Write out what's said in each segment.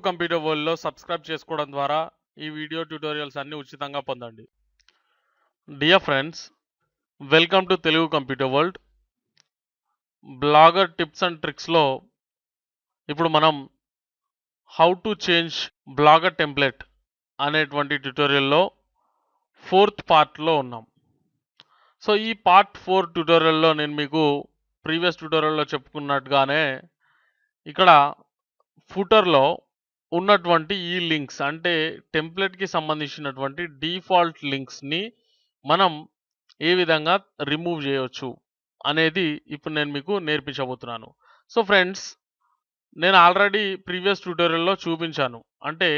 Computer వరల్డ్లో subscribe చేసుకోవడం ద్వారా ఈ వీడియో ట్యూటోరియల్స్ అన్ని ఉచితంగా పొందండి. Dear friends, welcome to Telugu computer world. Blogger tips and ట్రిక్స్లో ఇప్పుడు మనం how to change Blogger template అనేటువంటి ట్యూటోరియల్లో 4th పార్ట్లో ఉన్నాం. సో ఈ పార్ట్ 4 ట్యూటోరియల్లో నేను మీకు ప్రీవియస్ ట్యూటోరియల్లో చెప్పుకున్నట్టుగానే ఇక్కడ ఫుటర్లో ఉన్నటువంటి ఈ లింక్స్ అంటే టెంప్లెట్కి సంబంధించినటువంటి డిఫాల్ట్ లింక్స్ని మనం ఏ విధంగా రిమూవ్ చేయవచ్చు అనేది ఇప్పుడు నేను మీకు నేర్పించబోతున్నాను. సో ఫ్రెండ్స్, నేను ఆల్రెడీ ప్రీవియస్ ట్యూటోరియల్లో చూపించాను. అంటే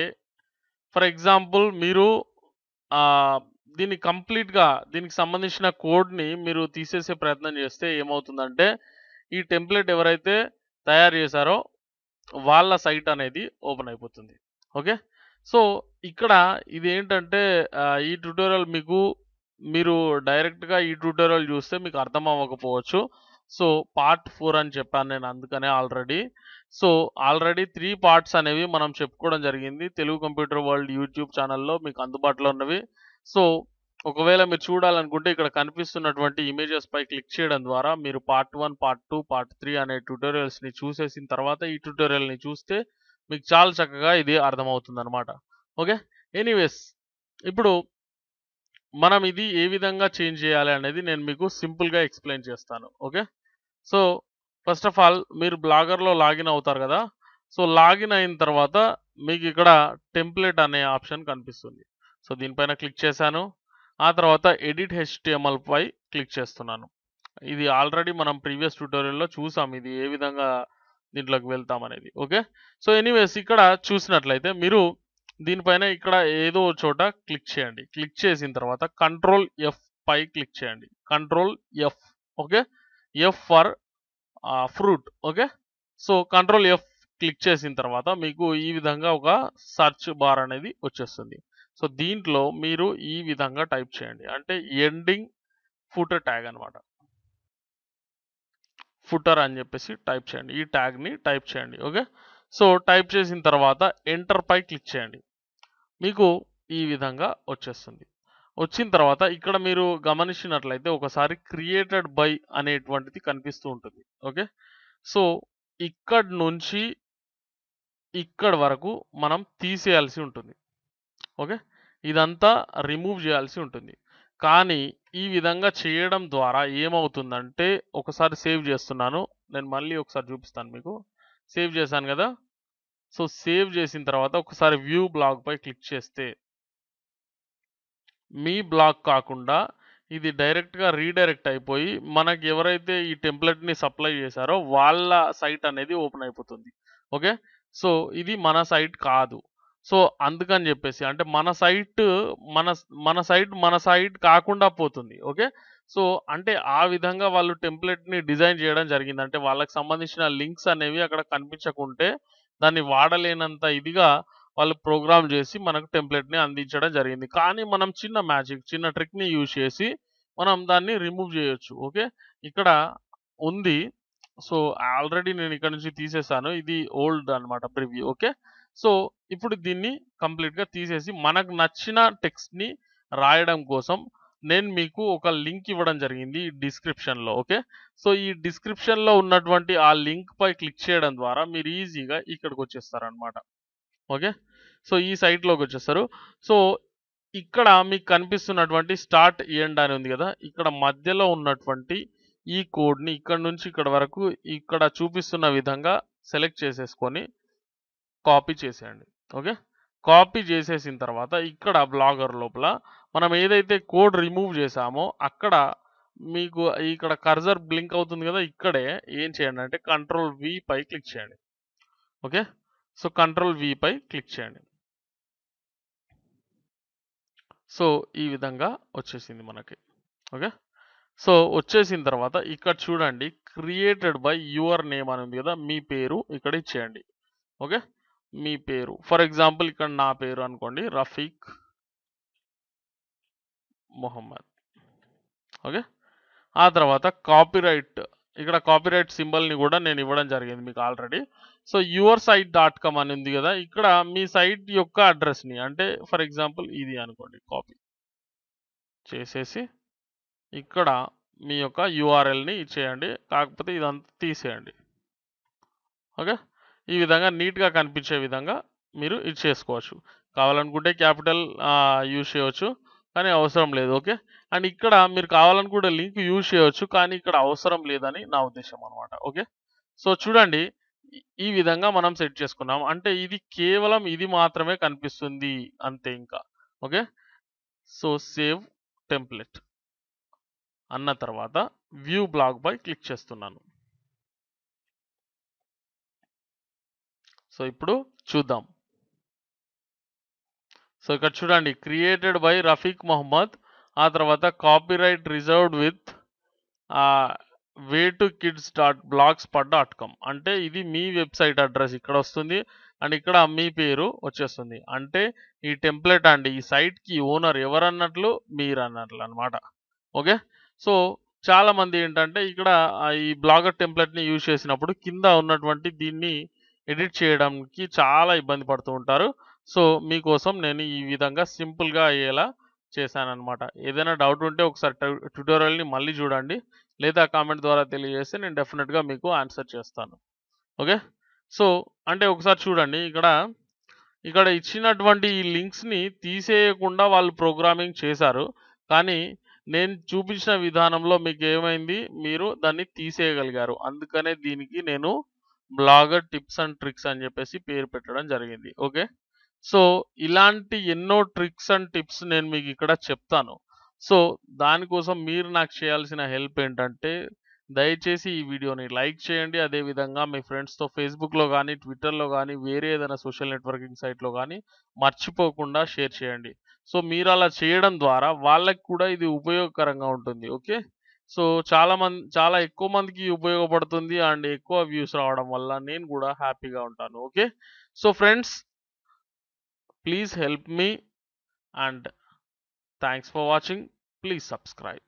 ఫర్ ఎగ్జాంపుల్ మీరు దీన్ని కంప్లీట్గా దీనికి సంబంధించిన కోడ్ని మీరు తీసేసే ప్రయత్నం చేస్తే ఏమవుతుందంటే ఈ టెంప్లెట్ ఎవరైతే తయారు చేశారో వాళ్ళ సైట్ అనేది ఓపెన్ అయిపోతుంది. ఓకే, సో ఇక్కడ ఇది ఏంటంటే ఈ ట్యూటోరియల్ మీరు డైరెక్ట్గా ఈ ట్యూటోరియల్ చూస్తే మీకు అర్థం అవ్వకపోవచ్చు. సో పార్ట్ 4 అని చెప్పాను నేను అందుకనే ఆల్రెడీ. సో ఆల్రెడీ 3 పార్ట్స్ అనేవి మనం చెప్పుకోవడం జరిగింది తెలుగు కంప్యూటర్ వరల్డ్ యూట్యూబ్ ఛానల్లో మీకు అందుబాటులో ఉన్నవి. సో ఒకవేళ మీరు చూడాలనుకుంటే ఇక్కడ కనిపిస్తున్నటువంటి ఇమేజెస్ పై క్లిక్ చేయడం ద్వారా మీరు పార్ట్ 1, పార్ట్ 2, పార్ట్ 3 అనే ట్యూటోరియల్స్ని చూసేసిన తర్వాత ఈ ట్యూటోరియల్ని చూస్తే మీకు చాలా చక్కగా ఇది అర్థమవుతుంది అనమాట. ఓకే, ఎనీవేస్ ఇప్పుడు మనం ఇది ఏ విధంగా చేంజ్ చేయాలి అనేది నేను మీకు సింపుల్గా ఎక్స్ప్లెయిన్ చేస్తాను. Okay, so first of all మీరు బ్లాగర్లో లాగిన్ అవుతారు కదా. సో లాగిన్ అయిన తర్వాత మీకు ఇక్కడ టెంప్లెట్ అనే ఆప్షన్ కనిపిస్తుంది. సో దీనిపైన క్లిక్ చేశాను. ఆ తర్వాత ఎడిట్ HTML పై క్లిక్ చేస్తున్నాను. ఇది ఆల్రెడీ మనం ప్రీవియస్ ట్యూటోరియల్లో చూసాం ఇది ఏ విధంగా దీంట్లోకి వెళ్తాం అనేది. ఓకే, సో ఎనీవేస్ ఇక్కడ చూసినట్లయితే మీరు దీనిపైన ఇక్కడ ఏదో చోట క్లిక్ చేయండి. క్లిక్ చేసిన తర్వాత కంట్రోల్ F పై క్లిక్ చేయండి. Control F. Okay, F for fruit. Okay, so control F click చేసిన తర్వాత మీకు ఈ విధంగా ఒక సర్చ్ బార్ అనేది వచ్చేస్తుంది. సో దీంట్లో మీరు ఈ విధంగా టైప్ చేయండి, అంటే ఎండింగ్ ఫుటర్ ట్యాగ్ అనమాట. ఫుటర్ అని చెప్పేసి టైప్ చేయండి, ఈ ట్యాగ్ని టైప్ చేయండి. ఓకే, సో టైప్ చేసిన తర్వాత ఎంటర్ పై క్లిక్ చేయండి. మీకు ఈ విధంగా వచ్చేస్తుంది. వచ్చిన తర్వాత ఇక్కడ మీరు గమనించినట్లయితే ఒకసారి క్రియేటెడ్ బై అనేటువంటిది కనిపిస్తూ ఉంటుంది. ఓకే, సో ఇక్కడ నుంచి ఇక్కడ వరకు మనం తీసేయాల్సి ఉంటుంది. ఓకే, ఇదంతా రిమూవ్ చేయాల్సి ఉంటుంది. కానీ ఈ విధంగా చేయడం ద్వారా ఏమవుతుందంటే ఒకసారి సేవ్ చేస్తున్నాను, నేను మళ్ళీ ఒకసారి చూపిస్తాను మీకు. సేవ్ చేశాను కదా. సో సేవ్ చేసిన తర్వాత ఒకసారి వ్యూ బ్లాగ్ పై క్లిక్ చేస్తే మీ బ్లాగ్ కాకుండా ఇది డైరెక్ట్గా రీడైరెక్ట్ అయిపోయి మనకి ఎవరైతే ఈ టెంప్లెట్ని సప్లై చేశారో వాళ్ళ సైట్ అనేది ఓపెన్ అయిపోతుంది. ఓకే, సో ఇది మన సైట్ కాదు. సో అందుకని చెప్పేసి అంటే మన సైట్ కాకుండా పోతుంది. ఓకే, సో అంటే ఆ విధంగా వాళ్ళు టెంప్లెట్ని డిజైన్ చేయడం జరిగింది. అంటే వాళ్ళకి సంబంధించిన లింక్స్ అనేవి అక్కడ కనిపించకుంటే దాన్ని వాడలేనంత ఇదిగా వాళ్ళు ప్రోగ్రామ్ చేసి మనకు టెంప్లెట్ని అందించడం జరిగింది. కానీ మనం చిన్న మ్యాజిక్, చిన్న ట్రిక్ని యూజ్ చేసి మనం దాన్ని రిమూవ్ చేయొచ్చు. ఓకే, ఇక్కడ ఉంది. సో ఆల్రెడీ నేను ఇక్కడ నుంచి తీసేసాను, ఇది ఓల్డ్ అనమాట ప్రివ్యూ. ఓకే, సో ఇప్పుడు దీన్ని కంప్లీట్గా తీసేసి మనకు నచ్చిన టెక్స్ట్ని రాయడం కోసం నేను మీకు ఒక లింక్ ఇవ్వడం జరిగింది డిస్క్రిప్షన్లో. ఓకే, సో ఈ డిస్క్రిప్షన్లో ఉన్నటువంటి ఆ లింక్ పై క్లిక్ చేయడం ద్వారా మీరు ఈజీగా ఇక్కడికి వచ్చేస్తారు అనమాట. ఓకే, సో ఈ సైట్లోకి వచ్చేస్తారు. సో ఇక్కడ మీకు కనిపిస్తున్నటువంటి స్టార్ట్ ఎండ్ అని ఉంది కదా, ఇక్కడ మధ్యలో ఉన్నటువంటి ఈ కోడ్ని ఇక్కడ నుంచి ఇక్కడ వరకు ఇక్కడ చూపిస్తున్న విధంగా సెలెక్ట్ చేసేసుకొని కాపీ చేసేయండి. ఓకే, కాపీ చేసేసిన తర్వాత ఇక్కడ బ్లాగర్ లోపల మనం ఏదైతే కోడ్ రిమూవ్ చేసామో అక్కడ మీకు ఇక్కడ కర్సర్ బ్లింక్ అవుతుంది కదా, ఇక్కడే ఏం చేయండి అంటే కంట్రోల్ V పై క్లిక్ చేయండి. ఓకే, సో కంట్రోల్ V పై క్లిక్ చేయండి. సో ఈ విధంగా వచ్చేసింది మనకి. ఓకే, సో వచ్చేసిన తర్వాత ఇక్కడ చూడండి క్రియేటెడ్ బై యువర్ నేమ్ అని ఉంది కదా, మీ పేరు ఇక్కడ ఇచ్చేయండి. ఓకే, మీ పేరు ఫర్ ఎగ్జాంపుల్ ఇక్కడ నా పేరు అనుకోండి, రఫీక్ మొహమ్మద్. ఓకే, ఆ తర్వాత కాపీరైట్ ఇక్కడ కాపీరైట్ సింబల్ని కూడా నేను ఇవ్వడం జరిగింది మీకు ఆల్రెడీ. సో yoursite.com అని ఉంది కదా, ఇక్కడ మీ సైట్ యొక్క అడ్రస్ని, అంటే ఫర్ ఎగ్జాంపుల్ ఇది అనుకోండి, కాపీ చేసేసి ఇక్కడ మీ యొక్క యూఆర్ఎల్ని ఇచ్చేయండి, కాకపోతే ఇదంతా తీసేయండి. ఓకే, ఈ విధంగా నీట్గా కనిపించే విధంగా మీరు ఇది చేసుకోవచ్చు. కావాలనుకుంటే క్యాపిటల్ యూజ్ చేయవచ్చు, కానీ అవసరం లేదు. ఓకే, అండ్ ఇక్కడ మీరు కావాలనుకుంటే లింక్ యూజ్ చేయవచ్చు, కానీ ఇక్కడ అవసరం లేదని నా ఉద్దేశం అనమాట. ఓకే, సో చూడండి, ఈ విధంగా మనం సెట్ చేసుకున్నాం. అంటే ఇది కేవలం ఇది మాత్రమే కనిపిస్తుంది అంతే ఇంకా. ఓకే, సో సేవ్ టెంప్లెట్ అన్న తర్వాత వ్యూ బ్లాగ్ పై క్లిక్ చేస్తున్నాను. సో ఇప్పుడు చూద్దాం. సో ఇక్కడ చూడండి, క్రియేటెడ్ బై రఫీక్ మొహమ్మద్, ఆ తర్వాత కాపీరైట్ రిజర్వ్డ్ విత్ way2kids.blogspot.com. అంటే ఇది మీ వెబ్సైట్ అడ్రస్ ఇక్కడ వస్తుంది, అండ్ ఇక్కడ మీ పేరు వచ్చేస్తుంది. అంటే ఈ టెంప్లెట్ అండి, ఈ సైట్కి ఓనర్ ఎవరన్నట్లు మీరు అన్నట్లు అనమాట. ఓకే, సో చాలా మంది ఏంటంటే ఇక్కడ ఈ బ్లాగర్ టెంప్లెట్ని యూజ్ చేసినప్పుడు కింద ఉన్నటువంటి దీన్ని ఎడిట్ చేయడానికి చాలా ఇబ్బంది పడుతూ ఉంటారు. సో మీకోసం నేను ఈ విధంగా సింపుల్గా అయ్యేలా చేశానన్నమాట. ఏదైనా డౌట్ ఉంటే ఒకసారి ట్యూటోరియల్ని మళ్ళీ చూడండి, లేదా కామెంట్ ద్వారా తెలియజేస్తే నేను డెఫినెట్గా మీకు ఆన్సర్ చేస్తాను. ఓకే, సో అంటే ఒకసారి చూడండి, ఇక్కడ ఇచ్చినటువంటి ఈ లింక్స్ని తీసేయకుండా వాళ్ళు ప్రోగ్రామింగ్ చేశారు, కానీ నేను చూపించిన విధానంలో మీకు ఏమైంది, మీరు దాన్ని తీసేయగలిగారు. అందుకనే దీనికి నేను బ్లాగర్ టిప్స్ అండ్ ట్రిక్స్ అని చెప్పేసి పేరు పెట్టడం జరిగింది. ఓకే, సో ఇలాంటి ఎన్నో ట్రిక్స్ అండ్ టిప్స్ నేను మీకు ఇక్కడ చెప్తాను. సో దానికోసం మీరు నాకు చేయాల్సిన హెల్ప్ ఏంటంటే, దయచేసి ఈ వీడియోని లైక్ చేయండి, అదేవిధంగా మీ ఫ్రెండ్స్తో ఫేస్బుక్లో కానీ, ట్విట్టర్లో కానీ, వేరే ఏదైనా సోషల్ నెట్వర్కింగ్ సైట్లో కానీ మర్చిపోకుండా షేర్ చేయండి. సో మీరు అలా చేయడం ద్వారా వాళ్ళకి కూడా ఇది ఉపయోగకరంగా ఉంటుంది. ఓకే, సో చాలా ఎక్కువ మందికి ఉపయోగపడుతుంది, అండ్ ఎక్కువ వ్యూస్ రావడం వల్ల నేను కూడా హ్యాపీగా ఉంటాను. Okay, so friends, please help me, and thanks for watching. Please subscribe.